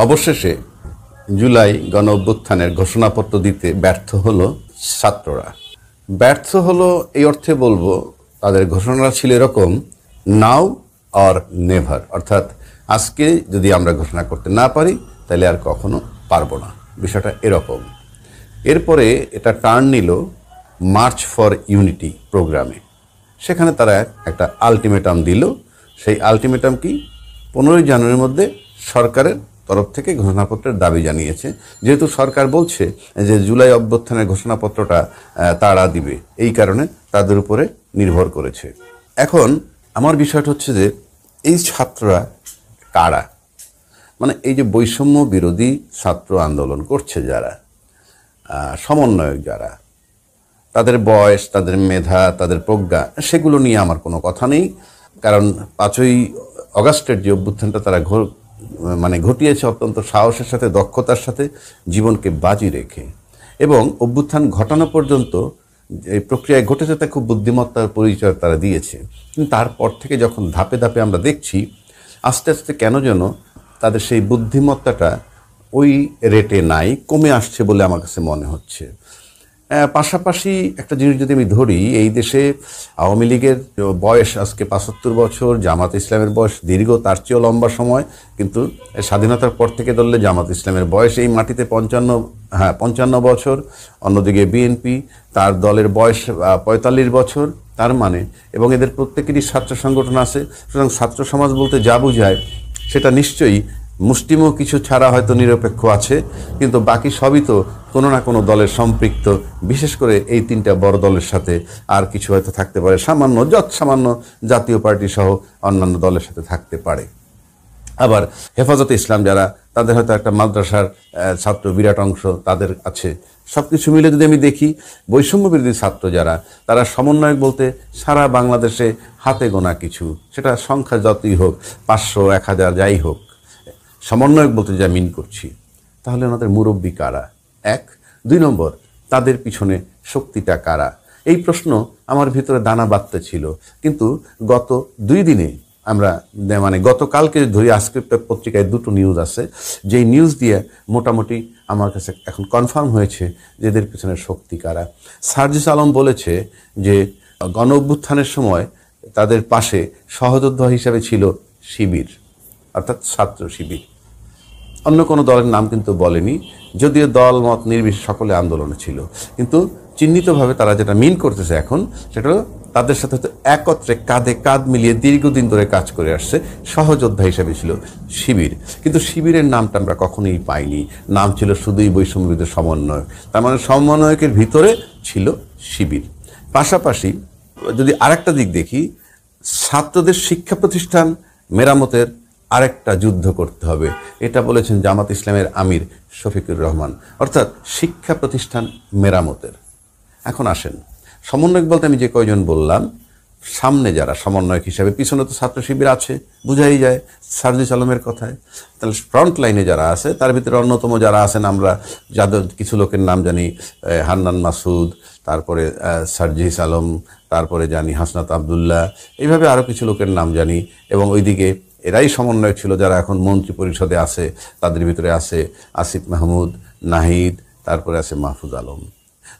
অবশেষে জুলাই গণ অভ্যুত্থানের ঘোষণাপত্র দিতে ব্যর্থ হলো ছাত্ররা। ব্যর্থ হলো এই অর্থে বলবো, তাদের ঘোষণা ছিল এরকম, নাও অর নেভার, অর্থাৎ আজকে যদি আমরা ঘোষণা করতে না পারি তাহলে আর কখনো পারবো না, বিষয়টা এরকম। এরপরে এটা টার্ন নিল মার্চ ফর ইউনিটি প্রোগ্রামে। সেখানে তারা একটা আলটিমেটাম দিল। সেই আলটিমেটাম কি? 15 জানুয়ারির মধ্যে সরকারের তরফ থেকে ঘোষণাপত্রের দাবি জানিয়েছে। যেহেতু সরকার বলছে যে জুলাই অভ্যুত্থানের ঘোষণাপত্রটা তারা দিবে, এই কারণে তাদের উপরে নির্ভর করেছে। এখন আমার বিষয়টা হচ্ছে যে এই ছাত্ররা কারা? মানে এই যে বৈষম্য বিরোধী ছাত্র আন্দোলন করছে যারা, সমন্বয়ক যারা, তাদের বয়স, তাদের মেধা, তাদের প্রজ্ঞা, সেগুলো নিয়ে আমার কোনো কথা নেই। কারণ 5ই অগাস্টের যে অভ্যুত্থানটা তারা ঘটিয়েছে অত্যন্ত সাহসের সাথে, দক্ষতার সাথে, জীবনকে বাজি রেখে, এবং অভ্যুত্থান ঘটানো পর্যন্ত এই প্রক্রিয়ায় ঘটেছে তা খুব বুদ্ধিমত্তার পরিচয় তারা দিয়েছে। কিন্তু তারপর থেকে যখন ধাপে ধাপে আমরা দেখছি, আস্তে আস্তে কেন যেন তাদের সেই বুদ্ধিমত্তাটা ওই রেটে নাই, কমে আসছে বলে আমার কাছে মনে হচ্ছে। পাশাপাশি একটা জিনিস যদি আমি ধরি, এই দেশে আওয়ামী লীগের বয়স আজকে 75 বছর, জামাত ইসলামের বয়স দীর্ঘ, তার চেয়েও লম্বা সময়। কিন্তু স্বাধীনতার পর থেকে ধরলে জামাত ইসলামের বয়স এই মাটিতে 55 বছর। অন্যদিকে বিএনপি, তার দলের বয়স 45 বছর। তার মানে, এবং এদের প্রত্যেকেরই ছাত্র সংগঠন আছে। সুতরাং ছাত্র সমাজ বলতে যা বোঝায় সেটা নিশ্চয়ই মুষ্টিমেয় কিছু ছাড়া হয়তো নিরপেক্ষ আছে, কিন্তু বাকি সবই তো কোনো না কোনো দলের সম্পৃক্ত। বিশেষ করে এই 3টা বড় দলের সাথে আর কিছু হয়তো থাকতে পারে, সামান্য সামান্য জাতীয় পার্টি সহ অন্যান্য দলের সাথে থাকতে পারে। আবার হেফাজতে ইসলাম যারা, তাদের হয়তো একটা মাদ্রাসার ছাত্র বিরাট অংশ তাদের আছে। সব কিছু মিলে যদি আমি দেখি, বৈষম্য বিরোধী ছাত্র যারা, তারা সমন্বয়ক বলতে সারা বাংলাদেশে হাতে গোনা কিছু, সেটা সংখ্যা যতই হোক, 500, 1000 যাই হোক, সমন্বয়ক বলতে যা মিন করছি। তাহলে ওনাদের মুরব্বী কারা? 1। 2 নম্বর, তাদের পিছনে শক্তিটা কারা? এই প্রশ্ন আমার ভিতরে দানা বাঁধতে ছিল। কিন্তু গত 2 দিনে আমরা, গতকালকে ধরি, আজকে পত্রিকায় 2টো নিউজ আছে, যেই নিউজ দিয়ে মোটামুটি আমার কাছে এখন কনফার্ম হয়েছে যে এদের পিছনে শক্তি কারা। সার্জিস আলম বলেছে যে গণ অভ্যুত্থানের সময় তাদের পাশে সহযোদ্ধা হিসাবে ছিল শিবির, অর্থাৎ ছাত্র শিবির। অন্য কোনো দলের নাম কিন্তু বলেনি, যদিও দল মত নির্বিশেষে সকলে আন্দোলনে ছিল। কিন্তু চিহ্নিতভাবে তারা যেটা মিন করতেছে এখন, সেটা তাদের সাথে একত্রে কাঁধে কাঁধ মিলিয়ে দীর্ঘদিন ধরে কাজ করে আসছে সহযোদ্ধা হিসেবে ছিল শিবির। কিন্তু শিবিরের নামটা আমরা কখনোই পাইনি, নাম ছিল শুধুই বৈষম্য বিরোধী সমন্বয়ক। তার মানে সমন্বয়কের ভিতরে ছিল শিবির। পাশাপাশি যদি আরেকটা দিক দেখি, ছাত্রদের শিক্ষা প্রতিষ্ঠান মেরামতের আরেকটা যুদ্ধ করতে হবে, এটা বলেছেন জামাত ইসলামের আমির শফিকুর রহমান, অর্থাৎ শিক্ষা প্রতিষ্ঠান মেরামতের। এখন আসেন, সমন্বয়ক বলতে আমি যে কয়জন বললাম, সামনে যারা সমন্বয়ক হিসাবে, পিছনে তো ছাত্র শিবির আছে, বুঝাই যায় সার্জিস আলমের কথায়। তাহলে ফ্রন্ট লাইনে যারা আছে, তার ভিতরে অন্যতম যারা আছেন, আমরা যাদের কিছু লোকের নাম জানি, হান্নান মাসুদ, তারপরে সার্জিস আলম, তারপরে জানি হাসনাত আবদুল্লাহ, এইভাবে আরও কিছু লোকের নাম জানি। এবং ওইদিকে এরাই সমন্বয়ক ছিল যারা এখন মন্ত্রী পরিষদে আছে, তাদের ভিতরে আছে আসিফ মাহমুদ, নাহিদ, তারপরে আছে মাহফুজ আলম।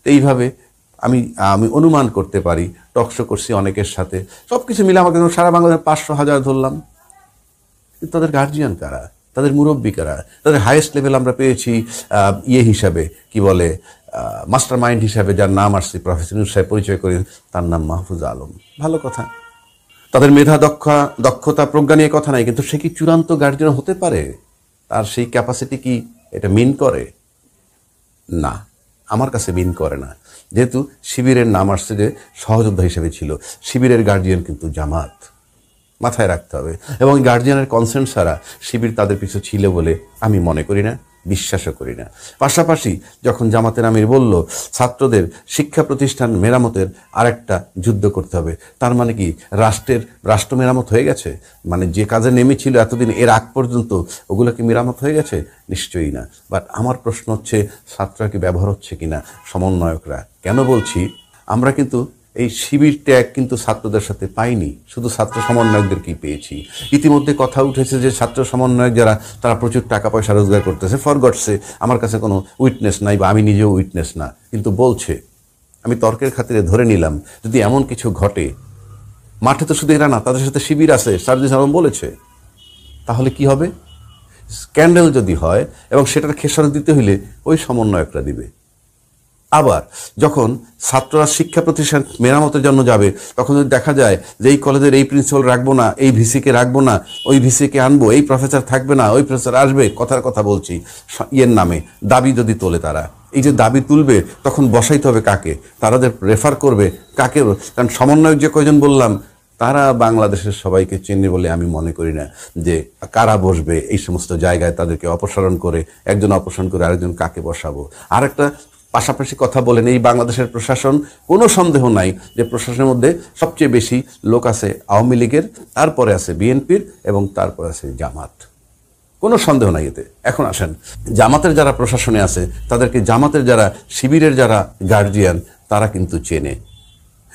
তো এইভাবে আমি অনুমান করতে পারি, টকশো করছি অনেকের সাথে, সব কিছু মিলে আমাকে সারা বাংলাদেশে 500,000 ধরলাম। কিন্তু তাদের গার্জিয়ান কারা? তাদের মুরব্বী কারা? তাদের হাইয়েস্ট লেভেল আমরা পেয়েছি হিসাবে, কি বলে, মাস্টার মাইন্ড হিসাবে যার নাম আসছে, প্রফেসর ইউনূস সাহেব পরিচয় করেন, তার নাম মাহফুজ আলম। ভালো কথা, তাদের মেধা, দক্ষতা, প্রজ্ঞা নিয়ে কথা নাই, কিন্তু সে কি চূড়ান্ত গার্জিয়ান হতে পারে? তার সেই ক্যাপাসিটি কি এটা মিন করে? না, আমার কাছে মিন করে না। যেহেতু শিবিরের নাম আসছে যে সহযোদ্ধা হিসেবে ছিল, শিবিরের গার্জিয়ান কিন্তু জামাত, মাথায় রাখতে হবে। এবং গার্জিয়ানের কনসেন্ট ছাড়া শিবির তাদের পিছু ছিল বলে আমি মনে করি না, বিশ্বাসও করি না। পাশাপাশি যখন জামাতের আমির বলল ছাত্রদের শিক্ষা প্রতিষ্ঠান মেরামতের আরেকটা যুদ্ধ করতে হবে, তার মানে কি রাষ্ট্র মেরামত হয়ে গেছে? মানে যে কাজে নেমেছিল এতদিন, এর আগ পর্যন্ত, ওগুলো কি মেরামত হয়ে গেছে? নিশ্চয়ই না। বাট আমার প্রশ্ন হচ্ছে, ছাত্ররা কি ব্যবহার হচ্ছে কিনা, সমন্বয়করা? কেন বলছি, আমরা কিন্তু এই শিবির ট্যাগ কিন্তু ছাত্রদের সাথে পাইনি, শুধু ছাত্র সমন্বয়কদেরকেই পেয়েছি। ইতিমধ্যে কথা উঠেছে যে ছাত্র সমন্বয়ক যারা তারা প্রচুর টাকা পয়সা রোজগার করতেছে। ফর গডসে আমার কাছে কোনো উইটনেস নাই বা আমি নিজেও উইটনেস না, কিন্তু বলছে। আমি তর্কের খাতিরে ধরে নিলাম যদি এমন কিছু ঘটে, মাঠে তো শুধু এরা না, তাদের সাথে শিবির আছে, সার্জিস আলম বলেছে, তাহলে কি হবে? স্ক্যান্ডাল যদি হয় এবং সেটার খেসারত দিতে হইলে ওই সমন্বয়করা দিবে। আবার যখন ছাত্ররা শিক্ষা প্রতিষ্ঠান মেরামতের জন্য যাবে, তখন যদি দেখা যায় যে এই কলেজের এই প্রিন্সিপাল রাখবো না, এই ভিসিকে রাখবো না, ওই ভিসিকে আনবো, এই প্রফেসর থাকবে না, ওই প্রফেসর আসবে, কথার কথা বলছি ইয়ের নামে দাবি যদি তোলে, তারা এই যে দাবি তুলবে তখন বসাইতে হবে কাকে, তারাদের রেফার করবে কাকে? কারণ সমন্বয়ক যে কয়জন বললাম তারা বাংলাদেশের সবাইকে চেনে বলে আমি মনে করি না যে কারা বসবে এই সমস্ত জায়গায়। তাদেরকে অপসারণ করে একজন অপসারণ করে আরেকজন কাকে বসাবো? আরেকটা পাশাপাশি কথা বলেন, এই বাংলাদেশের প্রশাসন, কোনো সন্দেহ নাই যে প্রশাসনের মধ্যে সবচেয়ে বেশি লোক আছে আওয়ামী লীগের, তারপরে আছে বিএনপির এবং তারপরে আছে জামাত, কোনো সন্দেহ নাই এতে। এখন আসেন, জামাতের যারা প্রশাসনে আছে তাদেরকে জামাতের যারা শিবিরের যারা গার্জিয়ান তারা কিন্তু চেনে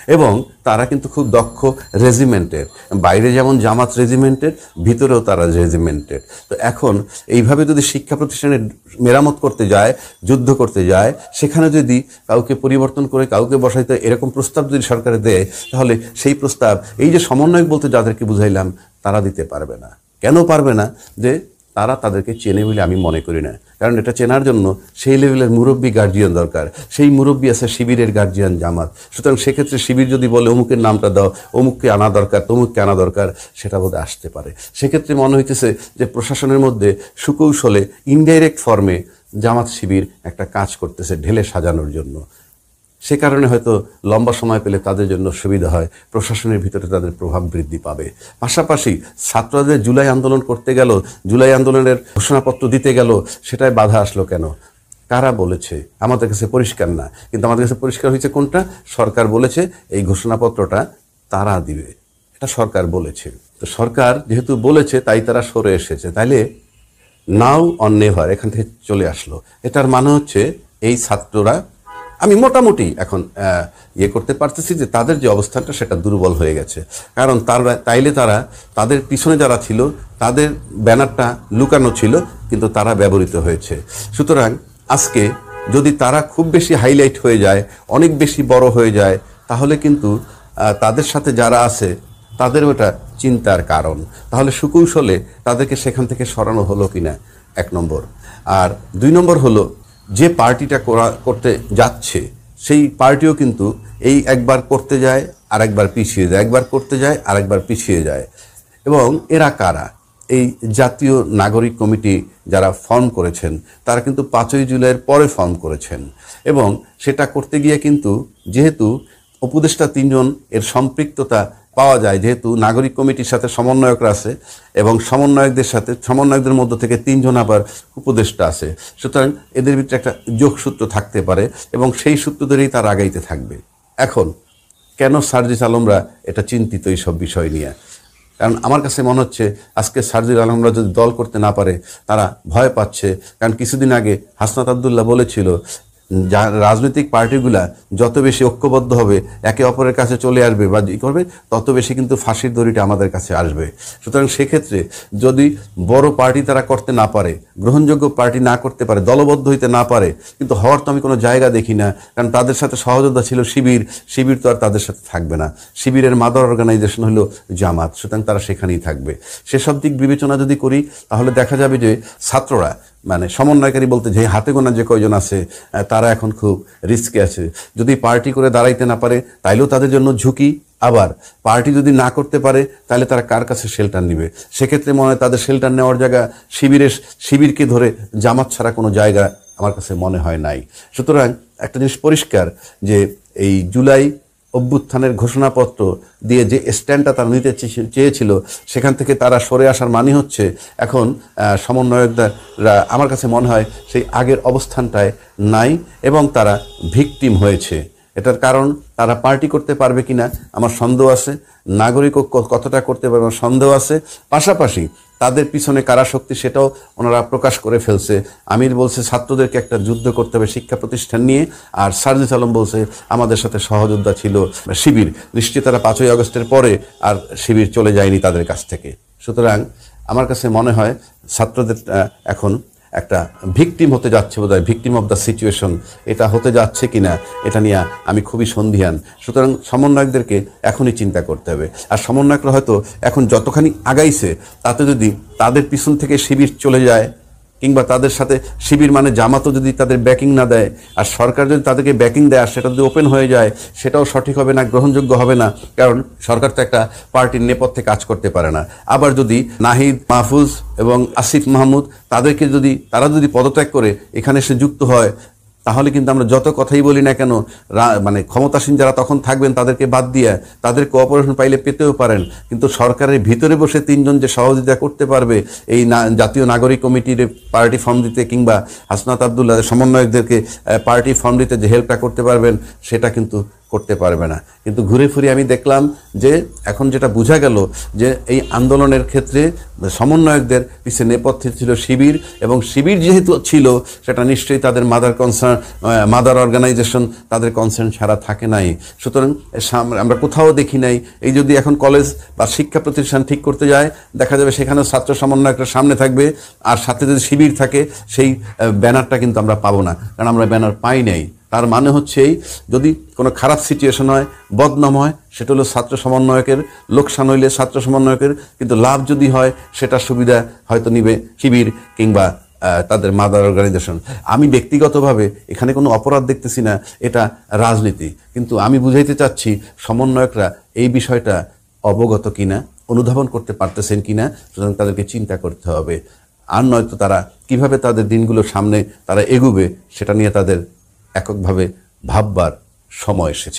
এবং তারা কিন্তু খুব দক্ষ রেজিমেন্টের, বাইরে যেমন জামাত রেজিমেন্টের, ভিতরেও তারা রেজিমেন্টের। তো এখন এইভাবে যদি শিক্ষা প্রতিষ্ঠানে মেরামত করতে যায়, যুদ্ধ করতে যায়, সেখানে যদি কাউকে পরিবর্তন করে কাউকে বসাইতে এরকম প্রস্তাব যদি সরকারে দেয়, তাহলে সেই প্রস্তাব এই যে সমন্বয়ক বলতে যাদেরকে বুঝাইলাম তারা দিতে পারবে না। কেন পারবে না? যে তারা তাদেরকে চেনে বলে আমি মনে করি না। কারণ এটা চেনার জন্য সেই লেভেলের মুরব্বী গার্জিয়ান দরকার, সেই মুরব্বী আছে শিবিরের গার্জিয়ান জামাত। সুতরাং সেক্ষেত্রে শিবির যদি বলে অমুকের নামটা দাও, অমুককে আনা দরকার, তমুককে আনা দরকার, সেটা বোধহয় আসতে পারে। সেক্ষেত্রে মনে হইতেছে যে প্রশাসনের মধ্যে সুকৌশলে ইনডাইরেক্ট ফর্মে জামাত শিবির একটা কাজ করতেছে ঢেলে সাজানোর জন্য। সে কারণে হয়তো লম্বা সময় পেলে তাদের জন্য সুবিধা হয়, প্রশাসনের ভিতরে তাদের প্রভাব বৃদ্ধি পাবে। পাশাপাশি ছাত্রদের জুলাই আন্দোলন করতে গেল, জুলাই আন্দোলনের ঘোষণাপত্র দিতে গেল, সেটায় বাধা আসলো কেন? কারা বলেছে? আমাদের কাছে পরিষ্কার না, কিন্তু আমাদের কাছে পরিষ্কার হয়েছে কোনটা? সরকার বলেছে এই ঘোষণাপত্রটা তারা দিবে, এটা সরকার বলেছে। তো সরকার যেহেতু বলেছে তাই তারা সরে এসেছে, তাইলে নাও অন নেভার এখান থেকে চলে আসলো। এটার মানে হচ্ছে এই ছাত্ররা, আমি মোটামুটি এখন করতে পারতেছি যে তাদের যে অবস্থানটা সেটা দুর্বল হয়ে গেছে। কারণ তাইলে তারা তাদের পিছনে যারা ছিল তাদের ব্যানারটা লুকানো ছিল, কিন্তু তারা ব্যবহৃত হয়েছে। সুতরাং আজকে যদি তারা খুব বেশি হাইলাইট হয়ে যায়, অনেক বেশি বড় হয়ে যায়, তাহলে কিন্তু তাদের সাথে যারা আছে তাদের ওটা চিন্তার কারণ। তাহলে সুকৌশলে তাদেরকে সেখান থেকে সরানো হলো কিনা, 1 নম্বর। আর 2 নম্বর হলো যে পার্টিটা করতে যাচ্ছে সেই পার্টিও কিন্তু এই একবার করতে যায় আর একবার পিছিয়ে যায়, একবার করতে যায় আর একবার পিছিয়ে যায়। এবং এরা কারা? এই জাতীয় নাগরিক কমিটি যারা ফর্ম করেছেন তারা কিন্তু 5ই জুলাইয়ের পরে ফর্ম করেছেন এবং সেটা করতে গিয়ে কিন্তু যেহেতু উপদেষ্টা 3 জন এর সম্পৃক্ততা পাওয়া যায়, যেহেতু নাগরিক কমিটির সাথে সমন্বয়করা আছে এবং সমন্বয়কদের মধ্য থেকে 3 জন আবার উপদেষ্টা আছে, সুতরাং এদের ভিতরে একটা যোগসূত্র থাকতে পারে এবং সেই সূত্র ধরেই তারা আগাইতে থাকবে। এখন কেন সার্জিস আলমরা এটা চিন্তিত এইসব বিষয় নিয়ে? কারণ আমার কাছে মনে হচ্ছে আজকে সার্জিস আলমরা যদি দল করতে না পারে তারা ভয় পাচ্ছে। কারণ কিছুদিন আগে হাসনাত আব্দুল্লাহ বলেছিল রাজনৈতিক পার্টিগুলা যত বেশি ঐক্যবদ্ধ হবে, একে অপরের কাছে চলে আসবে বা করবে, তত বেশি কিন্তু ফাঁসির দড়িটা আমাদের কাছে আসবে। সুতরাং সেক্ষেত্রে যদি বড় পার্টি তারা করতে না পারে, গ্রহণযোগ্য পার্টি না করতে পারে, দলবদ্ধ হইতে না পারে, কিন্তু হওয়ার তো আমি কোনো জায়গা দেখি না। কারণ তাদের সাথে সহযোদ্ধা ছিল শিবির তো আর তাদের সাথে থাকবে না। শিবিরের মাদার অর্গানাইজেশন হলো জামাত, সুতরাং তারা সেখানেই থাকবে। সেসব দিক বিবেচনা যদি করি তাহলে দেখা যাবে যে ছাত্ররা, মানে সমন্বয়কারী বলতে যে হাতে গোনা যে কয়জন আছে তারা এখন খুব রিস্কে আছে। যদি পার্টি করে দাঁড়াইতে না পারে তাইলেও তাদের জন্য ঝুঁকি, আবার পার্টি যদি না করতে পারে তাহলে তারা কার কাছে শেল্টার নেবে? সেক্ষেত্রে মনে হয় তাদের শেল্টার নেওয়ার জায়গা শিবিরকে ধরে জামাত ছাড়া কোনো জায়গা আমার কাছে মনে হয় নাই। সুতরাং একটা জিনিস পরিষ্কার যে এই জুলাই অভ্যুত্থানের ঘোষণাপত্র দিয়ে যে স্ট্যান্ডটা তারা নিতে চেয়েছিল সেখান থেকে তারা সরে আসার মানে হচ্ছে এখন সমন্বয়করা আমার কাছে মনে হয় সেই আগের অবস্থানটায় নাই এবং তারা ভিকটিম হয়েছে। এটার কারণ তারা পার্টি করতে পারবে কিনা আমার সন্দেহ আছে, নাগরিক ঐক্য কতটা করতে পারবে আমার সন্দেহ আছে। পাশাপাশি তাদের পিছনে কারা শক্তি সেটাও ওনারা প্রকাশ করে ফেলছে। আমির বলছে ছাত্রদেরকে একটা যুদ্ধ করতে হবে শিক্ষা প্রতিষ্ঠান নিয়ে, আর সার্জিস আলম বলছে আমাদের সাথে সহযোদ্ধা ছিল শিবির। নিশ্চয়ই তারা 5ই আগস্টের পরে আর শিবির চলে যায়নি তাদের কাছ থেকে। সুতরাং আমার কাছে মনে হয় ছাত্রদের এখন একটা ভিকটিম হতে যাচ্ছে, বোধহয় ভিকটিম অফ দ্য সিচুয়েশন এটা হতে যাচ্ছে কিনা এটা নিয়ে আমি খুবই সন্দিহান। সুতরাং সমন্বয়কদেরকে এখনই চিন্তা করতে হবে। আর সমন্বয়করা হয়তো এখন যতখানি আগাইছে তাতে যদি তাদের পিছন থেকে শিবির চলে যায়, কিংবা তাদের সাথে শিবির মানে জামাতও যদি তাদের ব্যাকিং না দেয়, আর সরকার যদি তাদেরকে ব্যাকিং দেয় আর সেটা যদি ওপেন হয়ে যায়, সেটাও সঠিক হবে না, গ্রহণযোগ্য হবে না। কারণ সরকার তো একটা পার্টির নেপথ্যে কাজ করতে পারে না। আবার যদি নাহিদ, মাহফুজ এবং আসিফ মাহমুদ তারা যদি পদত্যাগ করে এখানে এসে যুক্ত হয়, তাহলে কিন্তু আমরা যত কথাই বলি না কেন, মানে ক্ষমতাসীন যারা তখন থাকবেন তাদেরকে বাদ দিয়ে তাদের কোঅপারেশন পাইলে পেতেও পারেন। কিন্তু সরকারের ভিতরে বসে 3 জন যে সহযোগিতা করতে পারবে এই জাতীয় নাগরিক কমিটির পার্টি ফর্ম দিতে, কিংবা হাসনাত আবদুল্লাহ সমন্বয়কদেরকে পার্টি ফর্ম দিতে যে হেল্পটা করতে পারবেন, সেটা কিন্তু করতে পারবে না। কিন্তু ঘুরে ফিরে আমি দেখলাম যে এখন যেটা বোঝা গেল যে এই আন্দোলনের ক্ষেত্রে সমন্বয়কদের পিছনে নেপথ্যে ছিল শিবির, এবং শিবির যেহেতু ছিল সেটা নিশ্চয়ই তাদের মাদার অর্গানাইজেশন, তাদের কনসার্ন ছাড়া থাকে নাই। সুতরাং আমরা কোথাও দেখি নাই এই যদি এখন কলেজ বা শিক্ষা প্রতিষ্ঠান ঠিক করতে যায়, দেখা যাবে সেখানেও ছাত্র সমন্বয়করা সামনে থাকবে, আর সাথে যদি শিবির থাকে সেই ব্যানারটা কিন্তু আমরা পাবো না, কারণ আমরা ব্যানার পাই নাই। তার মানে হচ্ছে এই, যদি কোনো খারাপ সিচুয়েশন হয়, বদনাম হয়, সেটা হলো ছাত্র সমন্বয়কের, লোকসান হইলে ছাত্র সমন্বয়কের, কিন্তু লাভ যদি হয় সেটা সুবিধা হয়তো নিবে শিবির কিংবা তাদের মাদার অর্গানাইজেশন। আমি ব্যক্তিগতভাবে এখানে কোনো অপরাধ দেখতেছি না, এটা রাজনীতি। কিন্তু আমি বুঝাইতে চাচ্ছি সমন্বয়করা এই বিষয়টা অবগত কিনা, অনুধাবন করতে পারতেছেন কিনা, সুতরাং তাদেরকে চিন্তা করতে হবে। আর নয়তো তারা কিভাবে তাদের দিনগুলো সামনে তারা এগুবে সেটা নিয়ে তাদের এককভাবে ভাববার সময় এসেছে।